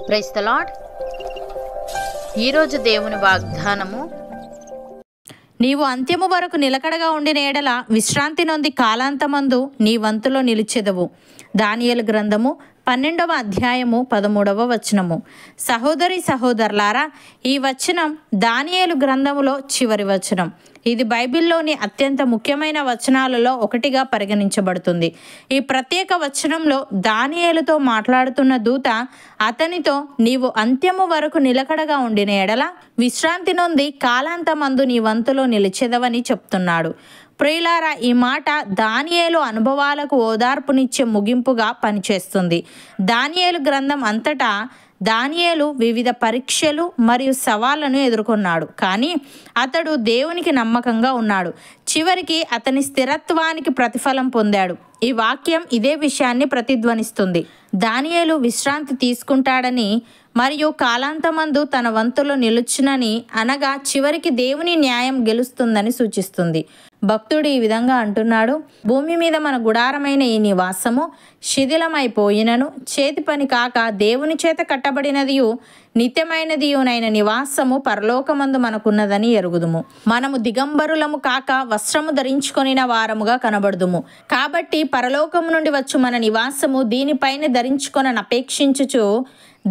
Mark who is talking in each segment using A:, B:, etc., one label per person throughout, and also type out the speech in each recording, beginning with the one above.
A: Praise the lord. ఈరోజు దేవుని వాగ్దానము,
B: నీవు అంత్యము వరకు నిలకడగా ఉండిన ఎడల విశ్రాంతి నొంది కాలాంతమందు నీ వంతులో నిలిచెదవు. దానియేలు గ్రంథము 12వ అధ్యాయము 13వ వచనము. సహోదరి సహోదరులారా, ఈ వచనం దానియేలు గ్రంథములో చివరి వచనం. ఇది బైబిల్లోని అత్యంత ముఖ్యమైన వచనాలలో ఒకటిగా పరిగణించబడుతుంది. ఈ ప్రత్యేక వచనంలో దానియేలుతో మాట్లాడుతున్న దూత అతనితో నీవు అంత్యము వరకు నిలకడగా ఉండిన ఎడల విశ్రాంతి నొంది కాలాంతమందు నీ వంతులో నిలిచెదవని చెప్తున్నాడు. ప్రియులారా, ఈ మాట దానియేలు అనుభవాలకు ఓదార్పునిచ్చే ముగింపుగా పనిచేస్తుంది. దానియేలు గ్రంథం అంతటా దానియేలు వివిధ పరీక్షలు మరియు సవాళ్లను ఎదుర్కొన్నాడు. కానీ అతడు దేవునికి నమ్మకంగా ఉన్నాడు. చివరికి అతని స్థిరత్వానికి ప్రతిఫలం పొందాడు. ఈ వాక్యం ఇదే విషయాన్ని ప్రతిధ్వనిస్తుంది. దానియేలు విశ్రాంతి తీసుకుంటాడని మరియు కాలాంతమందు తన వంతులో నిలుచునని అనగా చివరికి దేవుని న్యాయం గెలుస్తుందని సూచిస్తుంది. భక్తుడు ఈ విధంగా అంటున్నాడు: భూమి మీద మన గుడారమైన ఈ నివాసము శిథిలమైపోయినను చేతి పని కాక దేవుని చేత కట్టబడినదియు నిత్యమైనదియునైన నివాసము పరలోకమందు మనకున్నదని ఎరుగుదుము. మనము దిగంబరులము కాక వస్త్రము ధరించుకొనిన వారముగా కనబడుదుము. కాబట్టి పరలోకము నుండి వచ్చు మన నివాసము దీనిపైన ధరించుకొనని అపేక్షించుచు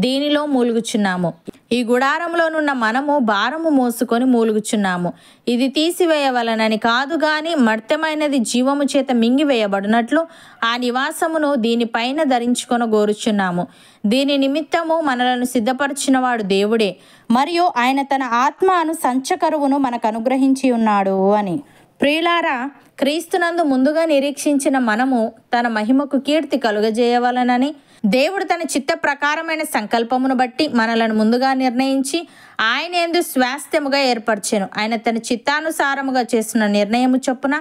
B: దీనిలో మూలుగుచున్నాము. ఈ గుడారంలోనున్న మనము భారము మోసుకొని మూలుగుచున్నాము. ఇది తీసివేయవలనని కాదు గాని మర్త్యమైనది జీవము చేత మింగివేయబడినట్లు ఆ నివాసమును దీనిపైన ధరించుకొని గోరుచున్నాము. దీని నిమిత్తము మనలను సిద్ధపరిచిన వాడు దేవుడే, మరియు ఆయన తన ఆత్మను సంచకరువును మనకు అనుగ్రహించి ఉన్నాడు అని. ప్రియులారా, క్రీస్తునందు ముందుగా నిరీక్షించిన మనము తన మహిమకు కీర్తి కలుగజేయవలనని దేవుడు తన చిత్త ప్రకారమైన సంకల్పమును బట్టి మనలను ముందుగా నిర్ణయించి ఆయన యందు స్వాస్థ్యముగా ఏర్పరచెను. ఆయన తన చిత్తానుసారముగా చేసిన నిర్ణయము చొప్పున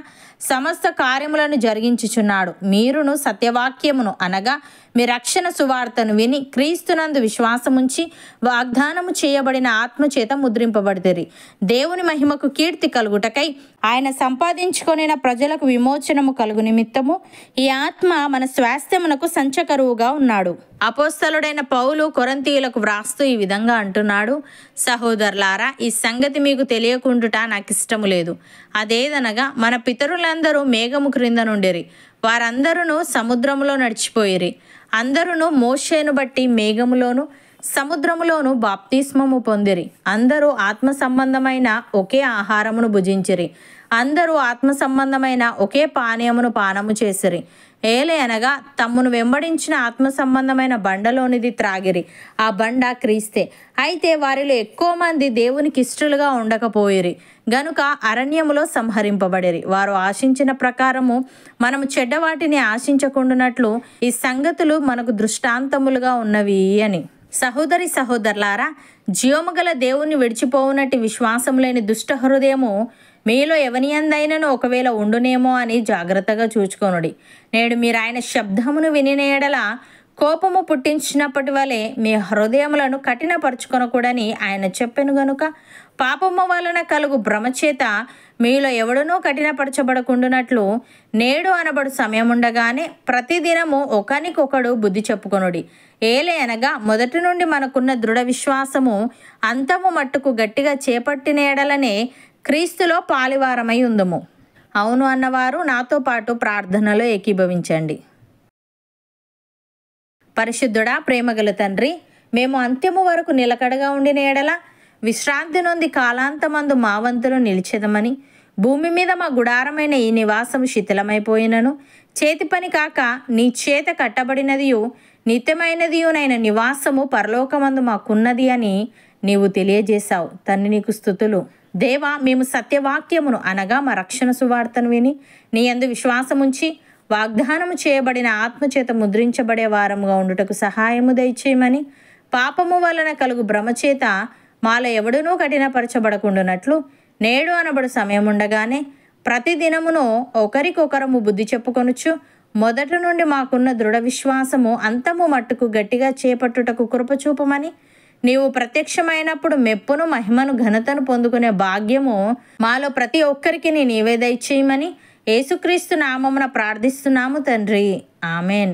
B: సమస్త కార్యములను జరిగించుచున్నాడు. మీరును సత్యవాక్యమును అనగా మీ రక్షణ సువార్తను విని క్రీస్తునందు విశ్వాసముంచి వాగ్దానము చేయబడిన ఆత్మచేత ముద్రింపబడితిరి. దేవుని మహిమకు కీర్తి కలుగుటకై ఆయన సంపాదించుకొనిన ప్రజలకు విమోచనము కలుగు నిమిత్తము ఈ ఆత్మ మన స్వాస్థ్యమునకు సంచకరువుగా ఉన్నాడు. అపోస్తలుడైన పౌలు కొరింథీయులకు వ్రాస్తూ ఈ విధంగా అంటున్నాడు: సహోదరులారా, ఈ సంగతి మీకు తెలియకుండుట నాకు ఇష్టము లేదు. అదేదనగా మన పితరులందరూ మేఘము క్రింద నుండిరి, వారందరూ సముద్రములో నడిచిపోయిరి. అందరూ మోషేను బట్టి మేఘములోను సముద్రములోను బాప్తిస్మము పొందిరి. అందరూ ఆత్మ సంబంధమైన ఒకే ఆహారమును భుజించిరి. అందరూ ఆత్మ సంబంధమైన ఒకే పానీయమును పానము చేసిరి. ఏలే అనగా తమ్మును వెంబడించిన ఆత్మ సంబంధమైన బండలోనిది త్రాగిరి. ఆ బండ క్రీస్తే. అయితే వారిలో ఎక్కువ మంది దేవునికి ఇష్టలుగా ఉండకపోయిరి గనుక అరణ్యములో సంహరింపబడిరి. వారు ఆశించిన ప్రకారము మనము చెడ్డవాటిని ఆశించకుండానట్లు ఈ సంగతులు మనకు దృష్టాంతములుగా ఉన్నవి అని. సహోదరి సహోదరులారా, జీవముగల దేవుని విడిచిపోవునట్టి విశ్వాసం లేని దుష్ట హృదయము మీలో ఎవని యందైనను ఒకవేళ ఉండునేమో అని జాగ్రత్తగా చూచుకొనుడి. నేడు మీరు ఆయన శబ్దమును వినిన ఎడల కోపము పుట్టించినప్పటి వలె మీ హృదయములను కఠినపరుచుకొనకూడని ఆయన చెప్పెను గనుక పాపము వలన కలుగు భ్రమచేత మీలో ఎవడనూ కఠినపరచబడకుండునట్లు నేడు అనబడు సమయముండగానే ప్రతిదినము ఒకనికొకడు బుద్ధి చెప్పుకొనుడి. ఏలే అనగా మొదటి నుండి మనకున్న దృఢ విశ్వాసము అంతము మట్టుకు గట్టిగా చేపట్టిన ఎడలనే క్రీస్తులో పాలివారమై ఉందము. అవును అన్నవారు నాతో పాటు ప్రార్థనలో ఏకీభవించండి. పరిశుద్ధుడా, ప్రేమగల తండ్రి, మేము అంత్యము వరకు నిలకడగా ఉండిన ఎడల విశ్రాంతి నొంది కాలాంతమందు మా వంతులో నిలిచెదమని, భూమి మీద మా గుడారమైన ఈ నివాసము శిథిలమైపోయినను చేతి పని కాక నీ చేత కట్టబడినదియు నిత్యమైనదియునైన నివాసము పరలోకమందు మాకున్నది అని నీవు తెలియజేశావు. తండ్రి, నీకు స్తుతులు. దేవా, మేము సత్యవాక్యమును అనగా మా రక్షణ సువార్తను విని నీ యందు విశ్వాసముంచి వాగ్దానము చేయబడిన ఆత్మచేత ముద్రించబడే వారముగా ఉండుటకు సహాయము దయచేయమని, పాపము వలన కలుగు భ్రమచేత మాలో ఎవడునూ కఠినపరచబడకుండానట్లు నేడు అనబడు సమయముండగానే ప్రతిదినమును ఒకరికొకరము బుద్ధి చెప్పుకొనుచు మొదటి నుండి మాకున్న దృఢ విశ్వాసము అంతము మట్టుకు గట్టిగా చేపట్టుటకు కృపచూపమని, నీవు ప్రత్యక్షమైనప్పుడు మెప్పును మహిమను ఘనతను పొందుకునే భాగ్యము మాలో ప్రతి ఒక్కరికి నీవే దయచేయమని యేసుక్రీస్తు నామమున ప్రార్థిస్తున్నాము తండ్రి. ఆమెన్.